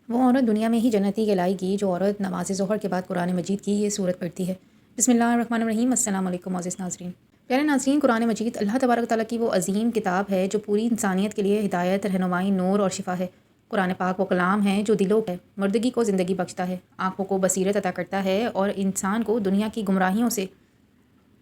وہ عورت دنیا میں ہی جنتی کہلائے گی جو عورت نماز ظہر کے بعد قرآن مجید کی یہ صورت پڑھتی ہے۔ بسم اللہ الرحمن الرحیم۔ السلام علیکم معزز ناظرین۔ پیارے ناظرین، قرآن مجید اللہ تبارک و تعالیٰ کی وہ عظیم کتاب ہے جو پوری انسانیت کے لیے ہدایت، رہنمائی، نور اور شفا ہے۔ قرآن پاک وہ کلام ہے جو دلوں ہے مردگی کو زندگی بخشتا ہے، آنکھوں کو بصیرت عطا کرتا ہے اور انسان کو دنیا کی گمراہیوں سے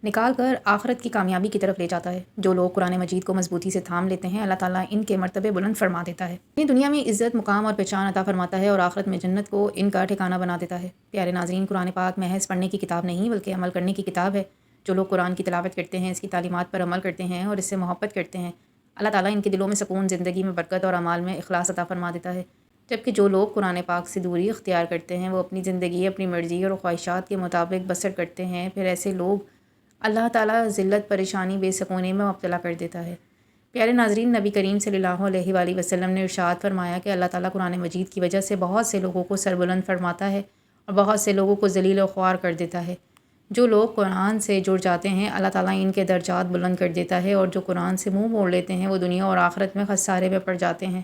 نکال کر آخرت کی کامیابی کی طرف لے جاتا ہے۔ جو لوگ قرآن مجید کو مضبوطی سے تھام لیتے ہیں، اللہ تعالیٰ ان کے مرتبے بلند فرما دیتا ہے، انہیں دنیا میں عزت، مقام اور پہچان عطا فرماتا ہے اور آخرت میں جنت کو ان کا ٹھکانہ بنا دیتا ہے۔ پیارے ناظرین، قرآن پاک محض پڑھنے کی کتاب نہیں بلکہ عمل کرنے کی کتاب ہے۔ جو لوگ قرآن کی تلاوت کرتے ہیں، اس کی تعلیمات پر عمل کرتے ہیں اور اس سے محبت کرتے ہیں، اللہ تعالیٰ ان کے دلوں میں سکون، زندگی میں برکت اور اعمال میں اخلاص عطا فرما دیتا ہے۔ جبکہ جو لوگ قرآن پاک سے دوری اختیار کرتے ہیں، وہ اپنی زندگی اپنی مرضی اور خواہشات کے مطابق بسر کرتے ہیں، پھر ایسے لوگ اللہ تعالیٰ ذلت، پریشانی، بے سکونی میں مبتلا کر دیتا ہے۔ پیارے ناظرین، نبی کریم صلی اللہ علیہ وآلہ وسلم نے ارشاد فرمایا کہ اللہ تعالیٰ قرآن مجید کی وجہ سے بہت سے لوگوں کو سربلند فرماتا ہے اور بہت سے لوگوں کو ذلیل و خوار کر دیتا ہے۔ جو لوگ قرآن سے جڑ جاتے ہیں، اللہ تعالیٰ ان کے درجات بلند کر دیتا ہے، اور جو قرآن سے منہ موڑ لیتے ہیں، وہ دنیا اور آخرت میں خسارے میں پڑ جاتے ہیں۔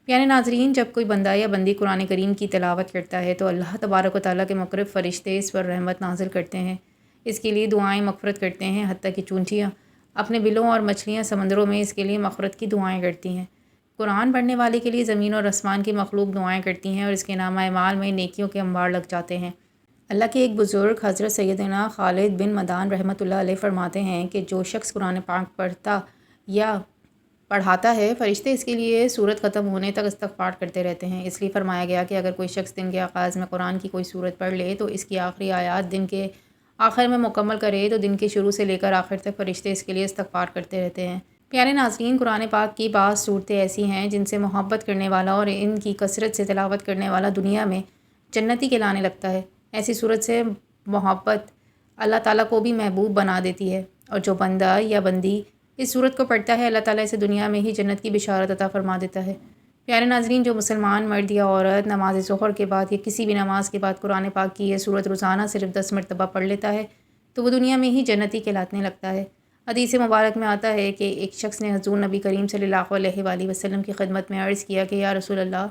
پیارے ناظرین، جب کوئی بندہ یا بندی قرآن کریم کی تلاوت کرتا ہے تو اللہ تبارک و تعالیٰ کے مقرب فرشتے اس پر رحمت نازل کرتے ہیں، اس کے لیے دعائیں مغفرت کرتے ہیں، حتیٰ کہ چونٹیاں اپنے بلوں اور مچھلیاں سمندروں میں اس کے لیے مغفرت کی دعائیں کرتی ہیں۔ قرآن پڑھنے والے کے لیے زمین اور آسمان کی مخلوق دعائیں کرتی ہیں اور اس کے نامہ اعمال میں نیکیوں کے انبار لگ جاتے ہیں۔ اللہ کے ایک بزرگ حضرت سیدنا خالد بن مدان رحمۃ اللہ علیہ فرماتے ہیں کہ جو شخص قرآن پاک پڑھتا یا پڑھاتا ہے، فرشتے اس کے لیے سورت ختم ہونے تک استغفار کرتے رہتے ہیں۔ اس لیے فرمایا گیا کہ اگر کوئی شخص دن کے آغاز میں قرآن کی کوئی سورت پڑھ لے تو اس کی آخری آیات دن کے آخر میں مکمل کرے تو دن کے شروع سے لے کر آخر تک فرشتے اس کے لیے استغفار کرتے رہتے ہیں۔ پیارے ناظرین، قرآن پاک کی بعض صورتیں ایسی ہیں جن سے محبت کرنے والا اور ان کی کثرت سے تلاوت کرنے والا دنیا میں جنتی کہلانے لگتا ہے۔ ایسی صورت سے محبت اللہ تعالیٰ کو بھی محبوب بنا دیتی ہے، اور جو بندہ یا بندی اس صورت کو پڑھتا ہے، اللہ تعالیٰ اسے دنیا میں ہی جنت کی بشارت عطا فرما دیتا ہے۔ پیارے ناظرین، جو مسلمان مرد یا عورت نماز ظہر کے بعد یا کسی بھی نماز کے بعد قرآن پاک کی یہ صورت روزانہ صرف 10 مرتبہ پڑھ لیتا ہے تو وہ دنیا میں ہی جنتی کہلانے لگتا ہے۔ حدیث مبارک میں آتا ہے کہ ایک شخص نے حضور نبی کریم صلی اللہ علیہ وآلہ وسلم کی خدمت میں عرض کیا کہ یا رسول اللہ،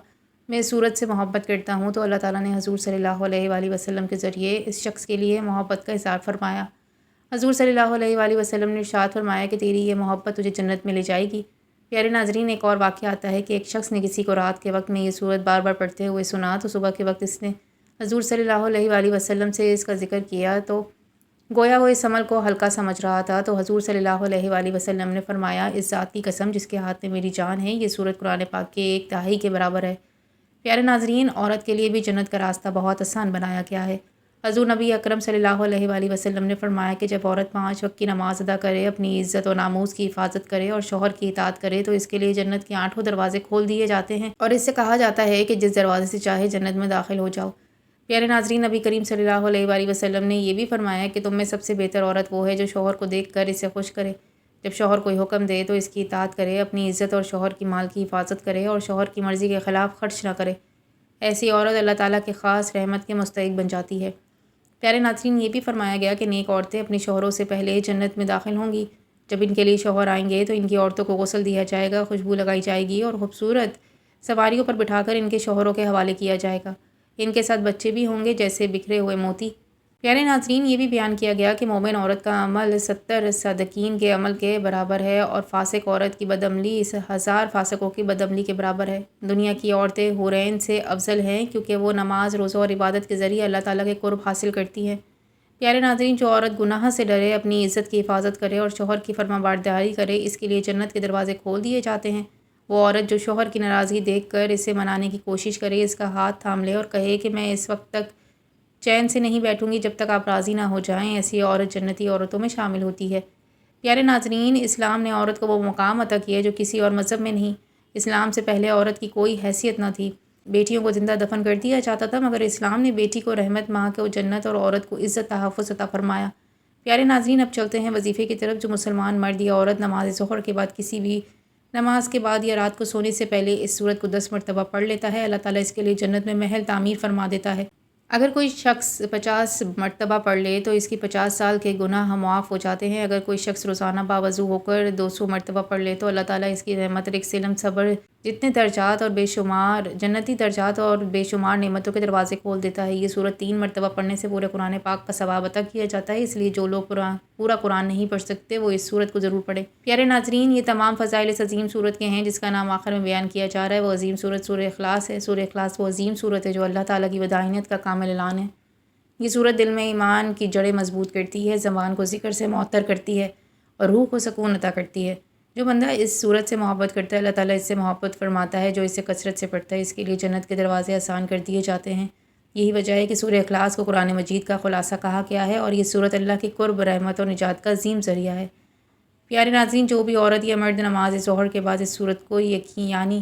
میں اس صورت سے محبت کرتا ہوں، تو اللہ تعالیٰ نے حضور صلی اللہ علیہ وآلہ وسلم کے ذریعے اس شخص کے لیے محبت کا اظہار فرمایا۔ حضور صلی اللہ علیہ وآلہ وسلم نے ارشاد فرمایا کہ تیری یہ محبت تجھے جنت میں لے جائے گی۔ پیارے ناظرین، ایک اور واقعہ آتا ہے کہ ایک شخص نے کسی کو رات کے وقت میں یہ صورت بار بار پڑھتے ہوئے سنا تو صبح کے وقت اس نے حضور صلی اللہ علیہ وآلہ وسلم سے اس کا ذکر کیا تو گویا وہ اس عمل کو ہلکا سمجھ رہا تھا، تو حضور صلی اللہ علیہ وآلہ وسلم نے فرمایا، اس ذات کی قسم جس کے ہاتھ میں میری جان ہے، یہ صورت قرآن پاک کے 1/3 کے برابر ہے۔ پیارے ناظرین، عورت کے لیے بھی جنت کا راستہ بہت آسان بنایا گیا ہے۔ حضور نبی اکرم صلی اللہ علیہ وآلہ وسلم نے فرمایا کہ جب عورت 5 وقت کی نماز ادا کرے، اپنی عزت و ناموس کی حفاظت کرے اور شوہر کی اطاعت کرے تو اس کے لیے جنت کے 8 دروازے کھول دیے جاتے ہیں، اور اس سے کہا جاتا ہے کہ جس دروازے سے چاہے جنت میں داخل ہو جاؤ۔ پیارے ناظرین، نبی کریم صلی اللہ علیہ وآلہ وسلم نے یہ بھی فرمایا کہ تم میں سب سے بہتر عورت وہ ہے جو شوہر کو دیکھ کر اسے خوش کرے، جب شوہر کوئی حکم دے تو اس کی اطاعت کرے، اپنی عزت اور شوہر کی مال کی حفاظت کرے اور شوہر کی مرضی کے خلاف خرچ نہ کرے۔ ایسی عورت اللہ تعالیٰ کے خاص رحمت کے مستحق بن جاتی ہے۔ پیارے ناظرین، یہ بھی فرمایا گیا کہ نیک عورتیں اپنے شوہروں سے پہلے جنت میں داخل ہوں گی۔ جب ان کے لیے شوہر آئیں گے تو ان کی عورتوں کو غسل دیا جائے گا، خوشبو لگائی جائے گی اور خوبصورت سواریوں پر بٹھا کر ان کے شوہروں کے حوالے کیا جائے گا۔ ان کے ساتھ بچے بھی ہوں گے جیسے بکھرے ہوئے موتی۔ پیارے ناظرین، یہ بھی بیان کیا گیا کہ مومن عورت کا عمل 70 صادقین کے عمل کے برابر ہے اور فاسق عورت کی بدعملی 1000 فاسقوں کی بدعملی کے برابر ہے۔ دنیا کی عورتیں حورین سے افضل ہیں کیونکہ وہ نماز، روزہ اور عبادت کے ذریعے اللہ تعالیٰ کے قرب حاصل کرتی ہیں۔ پیارے ناظرین، جو عورت گناہ سے ڈرے، اپنی عزت کی حفاظت کرے اور شوہر کی فرما برداری کرے، اس کے لیے جنت کے دروازے کھول دیے جاتے ہیں۔ وہ عورت جو شوہر کی ناراضگی دیکھ کر اسے منانے کی کوشش کرے، اس کا ہاتھ تھام لے اور کہے کہ میں اس وقت تک چین سے نہیں بیٹھوں گی جب تک آپ راضی نہ ہو جائیں، ایسی عورت جنتی عورتوں میں شامل ہوتی ہے۔ پیارے ناظرین، اسلام نے عورت کو وہ مقام عطا کیا جو کسی اور مذہب میں نہیں۔ اسلام سے پہلے عورت کی کوئی حیثیت نہ تھی، بیٹیوں کو زندہ دفن کر دیا جاتا تھا، مگر اسلام نے بیٹی کو رحمت، ماں کو جنت اور عورت کو عزت، تحفظ عطا فرمایا۔ پیارے ناظرین، اب چلتے ہیں وظیفے کی طرف۔ جو مسلمان مرد یا عورت نماز ظہر کے بعد، کسی بھی نماز کے بعد یا رات کو سونے سے پہلے اس صورت کو 10 مرتبہ پڑھ لیتا ہے، اللہ تعالیٰ اس کے لیے جنت میں محل تعمیر فرما دیتا ہے۔ اگر کوئی شخص 50 مرتبہ پڑھ لے تو اس کی 50 سال کے گناہ معاف ہو جاتے ہیں۔ اگر کوئی شخص روزانہ باوضو ہو کر 200 مرتبہ پڑھ لے تو اللہ تعالیٰ اس کی رحمت، رزق، علم، صبر جتنے درجات اور بے شمار جنتی درجات اور بے شمار نعمتوں کے دروازے کھول دیتا ہے۔ یہ صورت 3 مرتبہ پڑھنے سے پورے قرآن پاک کا ثواب عطا کیا جاتا ہے، اس لیے جو لوگ پورا قرآن نہیں پڑھ سکتے وہ اس صورت کو ضرور پڑھیں۔ پیارے ناظرین، یہ تمام فضائل اس عظیم صورت کے ہیں جس کا نام آخر میں بیان کیا جا رہا ہے۔ وہ عظیم صورت سورہ اخلاص ہے۔ سورہ اخلاص وہ عظیم صورت ہے جو اللہ تعالیٰ کی ودانیت کا کامل اعلان ہے۔ یہ صورت دل میں ایمان کی جڑیں مضبوط کرتی ہے، زبان کو ذکر سے معطر کرتی ہے اور روح کو سکون عطا کرتی ہے۔ جو بندہ اس صورت سے محبت کرتا ہے، اللہ تعالیٰ اس سے محبت فرماتا ہے۔ جو اسے کثرت سے پڑھتا ہے اس کے لیے جنت کے دروازے آسان کر دیے جاتے ہیں۔ یہی وجہ ہے کہ سورہ اخلاص کو قرآن مجید کا خلاصہ کہا گیا ہے اور یہ صورت اللہ کی قرب، رحمت اور نجات کا عظیم ذریعہ ہے۔ پیارے ناظرین، جو بھی عورت یا مرد نماز ظہر کے بعد اس صورت کو یعنی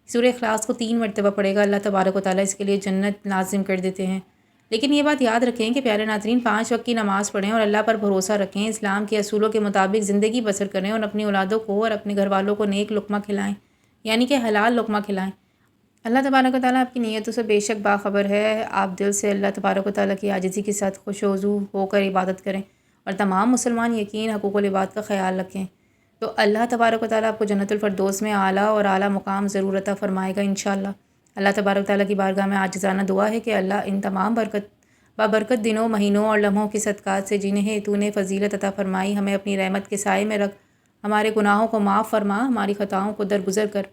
سورہ اخلاص کو 3 مرتبہ پڑھے گا، اللہ تبارک و تعالیٰ اس کے لیے جنت لازم کر دیتے ہیں۔ لیکن یہ بات یاد رکھیں کہ پیارے ناظرین، 5 وقت کی نماز پڑھیں اور اللہ پر بھروسہ رکھیں، اسلام کے اصولوں کے مطابق زندگی بسر کریں اور اپنی اولادوں کو اور اپنے گھر والوں کو نیک لقمہ کھلائیں، یعنی کہ حلال لقمہ کھلائیں۔ اللہ تبارک و تعالیٰ آپ کی نیتوں سے بے شک باخبر ہے۔ آپ دل سے اللہ تبارک و تعالیٰ کی عاجزی کے ساتھ خوش و خضوع ہو کر عبادت کریں اور تمام مسلمان یقین حقوق العباد کا خیال رکھیں، تو اللہ تبارک و تعالیٰ آپ کو جنت الفردوس میں اعلیٰ اور اعلیٰ مقام ضرور عطا فرمائے گا انشاءاللہ۔ اللہ تبارک و تعالیٰ کی بارگاہ میں عاجزانہ دعا ہے کہ اللہ ان تمام بابرکت دنوں، مہینوں اور لمحوں کی صدقات سے جنہیں تو نے فضیلت عطا فرمائی، ہمیں اپنی رحمت کے سائے میں رکھ، ہمارے گناہوں کو معاف فرما، ہماری خطاؤں کو درگزر کر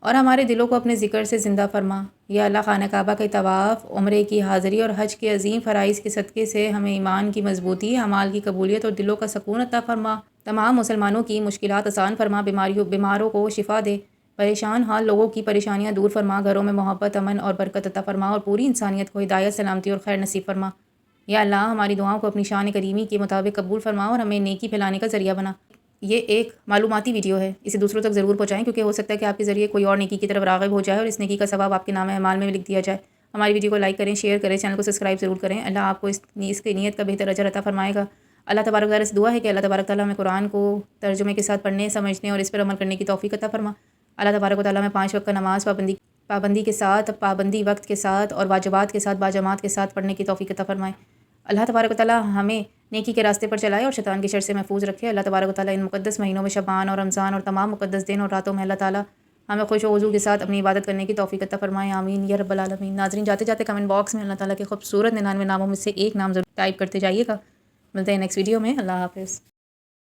اور ہمارے دلوں کو اپنے ذکر سے زندہ فرما۔ یا اللہ، خانہ کعبہ کے طواف، عمرے کی حاضری اور حج کے عظیم فرائض کے صدقے سے ہمیں ایمان کی مضبوطی، اعمال کی قبولیت اور دلوں کا سکون عطا فرما۔ تمام مسلمانوں کی مشکلات آسان فرما، بیماروں کو شفا دے، پریشان حال لوگوں کی پریشانیاں دور فرما، گھروں میں محبت، امن اور برکت عطا فرما اور پوری انسانیت کو ہدایت، سلامتی اور خیر نصیب فرما۔ یا اللہ، ہماری دعاؤں کو اپنی شان کریمی کے مطابق قبول فرما اور ہمیں نیکی پھیلانے کا ذریعہ بنا۔ یہ ایک معلوماتی ویڈیو ہے، اسے دوسروں تک ضرور پہنچائیں کیونکہ ہو سکتا ہے کہ آپ کے ذریعے کوئی اور نیکی کی طرف راغب ہو جائے اور اس نیکی کا ثواب آپ کے نام اعمال میں لکھ دیا جائے۔ ہماری ویڈیو کو لائک کریں، شیئر کریں، چینل کو سبسکرائب ضرور کریں۔ اللہ آپ کو اس کی نیت کا بہتر اجر عطا فرمائے گا۔ اللہ تبارک تعالیٰ سے دعا ہے کہ اللہ تبارک تعالیٰ ہمیں قرآن کو ترجمے کے ساتھ پڑھنے، سمجھنے اور اس پر عمل کرنے کی توفیق عطا فرما۔ اللہ تبارک و تعالیٰ ہمیں 5 وقت کا نماز پابندی کے ساتھ، پابندی وقت کے ساتھ اور واجبات کے ساتھ باجماعت کے ساتھ پڑھنے کی توفیق عطا فرمائے۔ اللہ تبارک و تعالیٰ ہمیں نیکی کے راستے پر چلائے اور شیطان کی شر سے محفوظ رکھے۔ اللہ تبارک و تعالیٰ ان مقدس مہینوں میں شعبان اور رمضان اور تمام مقدس دن اور راتوں میں اللہ تعالیٰ ہمیں خوش و خضوع کے ساتھ اپنی عبادت کرنے کی توفیق عطا فرمائے، آمین یا رب العالمین۔ ناظرین، جاتے جاتے کمنٹ باکس میں اللہ تعالیٰ کے خوبصورت 99 ناموں میں سے ایک نام ضرور ٹائپ کرتے جائیے گا۔ ملتے ہیں نیکسٹ ویڈیو میں۔ اللہ حافظ۔